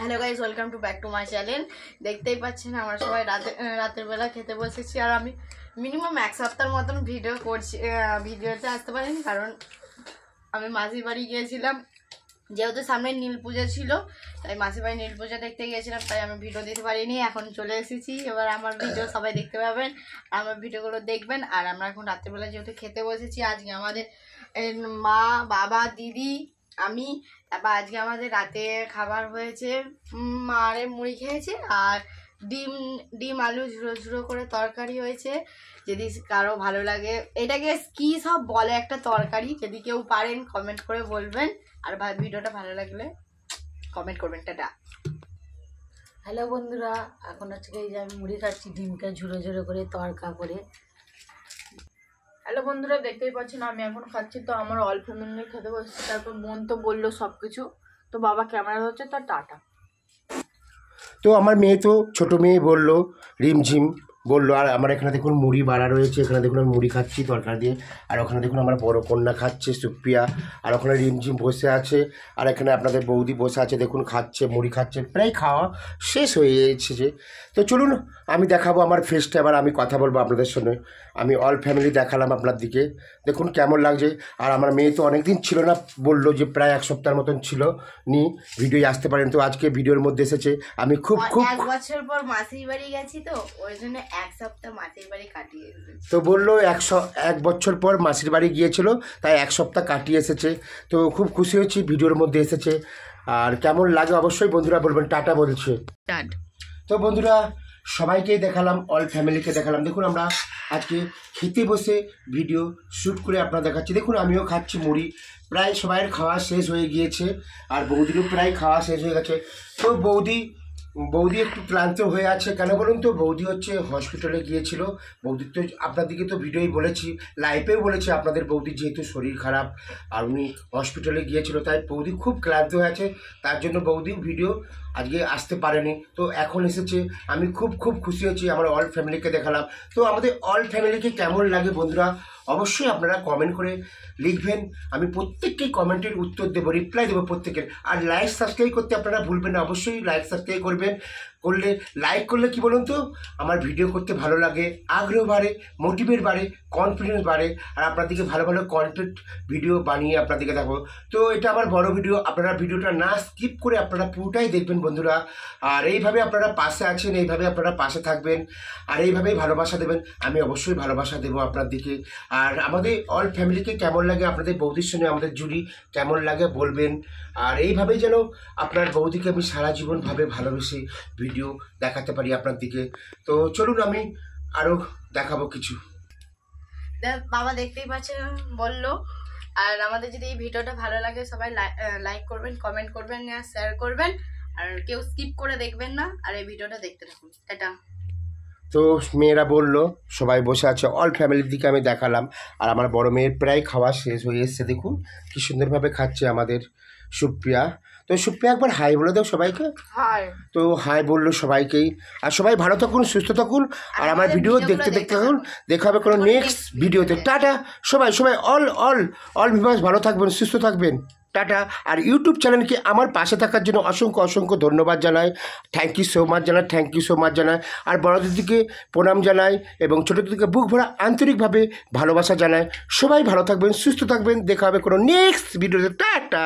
Hello guys, welcome to back to my channel. দেখতেই পাচ্ছেন আমরা সবাই রাতের বেলা খেতে বসেছি। আর আমি মিনিমাম এক সপ্তাহের মতন ভিডিওতে আসতে পারিনি, কারণ আমি মাসির বাড়ি গিয়েছিলাম। যেহেতু সামনে নীল পুজো ছিল, তাই মাসির বাড়ি নীল পুজো দেখতে গিয়েছিলাম, তাই আমি ভিডিও দিতে পারিনি। এখন চলে এসেছি, এবার আমার ভিডিও সবাই দেখতে পাবেন, আমার ভিডিওগুলো দেখবেন। আর আমরা এখন রাত্রেবেলা যেহেতু খেতে বসেছি, আজকে আমাদের মা, বাবা, দিদি, আমি, তারপর আজকে আমাদের রাতে খাবার হয়েছে মারে মুড়ি খেয়েছে, আর ডিম আলু ঝুড়ো ঝুড়ো করে তরকারি হয়েছে। যদি কারো ভালো লাগে, এটাকে কি সব বলে একটা তরকারি, যদি কেউ পারেন কমেন্ট করে বলবেন। আর ভিডিওটা ভালো লাগলে কমেন্ট করবেন। টাটা। হ্যালো বন্ধুরা, এখন হচ্ছে এই যে আমি মুড়ি খাচ্ছি ডিমকে ঝুড়ো ঝুড়ো করে তড়কা করে। হ্যালো বন্ধুরা, দেখতেই পাচ্ছেন আমি এখন খাচ্ছি। তো আমার অল্প মিনিট খেতে বসছি, তারপর বোন তো বললো সব কিছু, তো বাবা ক্যামেরা হচ্ছে তো টাটা। তো আমার মেয়ে তো ছোটো মেয়ে বললো রিমঝিম বললো। আর আমার এখানে দেখুন মুড়ি বাড়া রয়েছে, এখানে দেখুন আমি মুড়ি খাচ্ছি তরকারি দিয়ে। আর ওখানে দেখুন আমার বড় কন্যা খাচ্ছে সুপ্রিয়া, আর ওখানে রিমঝিম বসে আছে। আর এখানে আপনাদের বৌদি বসে আছে, দেখুন খাচ্ছে, মুড়ি খাচ্ছে। প্রায় খাওয়া শেষ হয়ে এসেছে। তো চলুন আমি দেখাবো আমার ফেসটা, এবার আমি কথা বলবো আপনাদের সঙ্গে। আমি অল ফ্যামিলি দেখালাম আপনার দিকে, দেখুন কেমন লাগছে। আর আমার মেয়ে তো অনেক দিন ছিল না, বললো যে প্রায় এক সপ্তাহের মতন ছিল নি ভিডিও আসতে পারেন, তো আজকে ভিডিওর মধ্যে এসেছে। আমি খুব এক বছর পর মাসির বাড়ি গেছি, তো ওই জন্য এক সপ্তাহ মাসির বাড়ি কাটিয়ে এসেছি। তো বললো এক বছর পর মাসির বাড়ি গিয়েছিল, তাই এক সপ্তাহ কাটিয়ে এসেছে। তো খুব খুশি হয়েছি ভিডিওর মধ্যে এসেছে। আর কেমন লাগে অবশ্যই বন্ধুরা বলবেন। টাটা বলছে। তো বন্ধুরা সবাইকেই দেখালাম, অল ফ্যামিলিকে দেখালাম। দেখুন আমরা আজকে খেতে বসে ভিডিও শ্যুট করে আপনারা দেখাচ্ছি। দেখুন আমিও খাচ্ছি মুড়ি, প্রায় সবাইয়ের খাওয়া শেষ হয়ে গিয়েছে, আর বৌদিরও প্রায় খাওয়া শেষ হয়ে গেছে। তো বৌদি একটু ক্লান্ত হয়ে আছে, কেন বলুন তো? বৌদি হচ্ছে হসপিটালে গিয়েছিল। বৌদির তো আপনাদেরকে তো ভিডিওই বলেছি, লাইভেও বলেছি আপনাদের, বৌদির যেহেতু শরীর খারাপ আর উনি হসপিটালে গিয়েছিল, তাই বৌদি খুব ক্লান্ত হয়ে আছে। তার জন্য বৌদিও ভিডিও আজকে আসতে পারেনি, তো এখন এসেছে। আমি খুব খুশি হয়েছি, আমার অল ফ্যামিলিকে দেখালাম। তো আমাদের অল ফ্যামিলিকে কেমন লাগে বন্ধুরা অবশ্যই আপনারা কমেন্ট করে লিখবেন। আমি প্রত্যেককেই কমেন্টের উত্তর দেবো, রিপ্লাই দেবো প্রত্যেকের। আর লাইক সাবস্ক্রাইব করতে আপনারা ভুলবেন না, অবশ্যই লাইক সাবস্ক্রাইব করবেন। লাইক করলে কি বলুন তো, আমার ভিডিও করতে ভালো লাগে, আগ্রহ বাড়ে, মোটিভেট বাড়ে, কনফিডেন্স বাড়ে। আর আপনাদেরকে ভালো কন্টেন্ট ভিডিও বানিয়ে আপনাদেরকে দেখাবো। তো এটা আমার বড় ভিডিও, আপনারা ভিডিওটা না স্কিপ করে আপনারা পুরোটাই দেখবেন বন্ধুরা। আর এইভাবে আপনারা পাশে আছেন, এইভাবে আপনারা পাশে থাকবেন, আর এইভাবেই ভালোবাসা দেবেন। আমি অবশ্যই ভালোবাসা দেবো আপনার দিকে। আর আমাদের অল ফ্যামিলিকে কেমন লাগে, আপনাদের বৌদির সঙ্গে আমাদের জুড়ি কেমন লাগে বলবেন। আর এইভাবেই যেন আপনার বৌদিকে আমি সারা জীবনভাবে ভালোবেসে ভিডিও দেখাতে পারি আপনার দিকে। তো চলুন আমি আরও দেখাবো কিছু। বাবা দেখতেই পাচ্ছেন বললো। আর আমাদের যদি এই ভিডিওটা ভালো লাগে সবাই লাইক করবেন, কমেন্ট করবেন, শেয়ার করবেন, আর কেউ স্কিপ করে দেখবেন না। আর এই ভিডিওটা দেখতে থাকুন। এটা তো মেয়েরা বললো সবাই বসে আছে, অল ফ্যামিলির দিকে আমি দেখালাম। আর আমার বড় মেয়ের প্রায় খাওয়া শেষ হয়ে এসছে, দেখুন কি সুন্দরভাবে খাচ্ছে আমাদের সুপ্রিয়া। তো সুপ্রিয়া একবার হাই বলে দাও সবাইকে। হাই। তো হাই বললো সবাইকেই। আর সবাই ভালো থাকুন, সুস্থ থাকুন, আর আমার ভিডিও দেখতে থাকুন। দেখা হবে কোনো নেক্সট ভিডিওতে। টাটা সবাই অল ভিউয়ার্স, ভালো থাকবেন, সুস্থ থাকবেন, টাটা। আর ইউটিউব চ্যানেলকে আমার পাশে থাকার জন্য অসংখ্য ধন্যবাদ জানাই। থ্যাংক ইউ সো মাচ জানাই। আর বড়দিদিকে প্রণাম জানাই, এবং ছোটোদিদিকে বুক ভরা আন্তরিকভাবে ভালোবাসা জানাই। সবাই ভালো থাকবেন, সুস্থ থাকবেন, দেখা হবে কোনো নেক্সট ভিডিওতে। টাটা।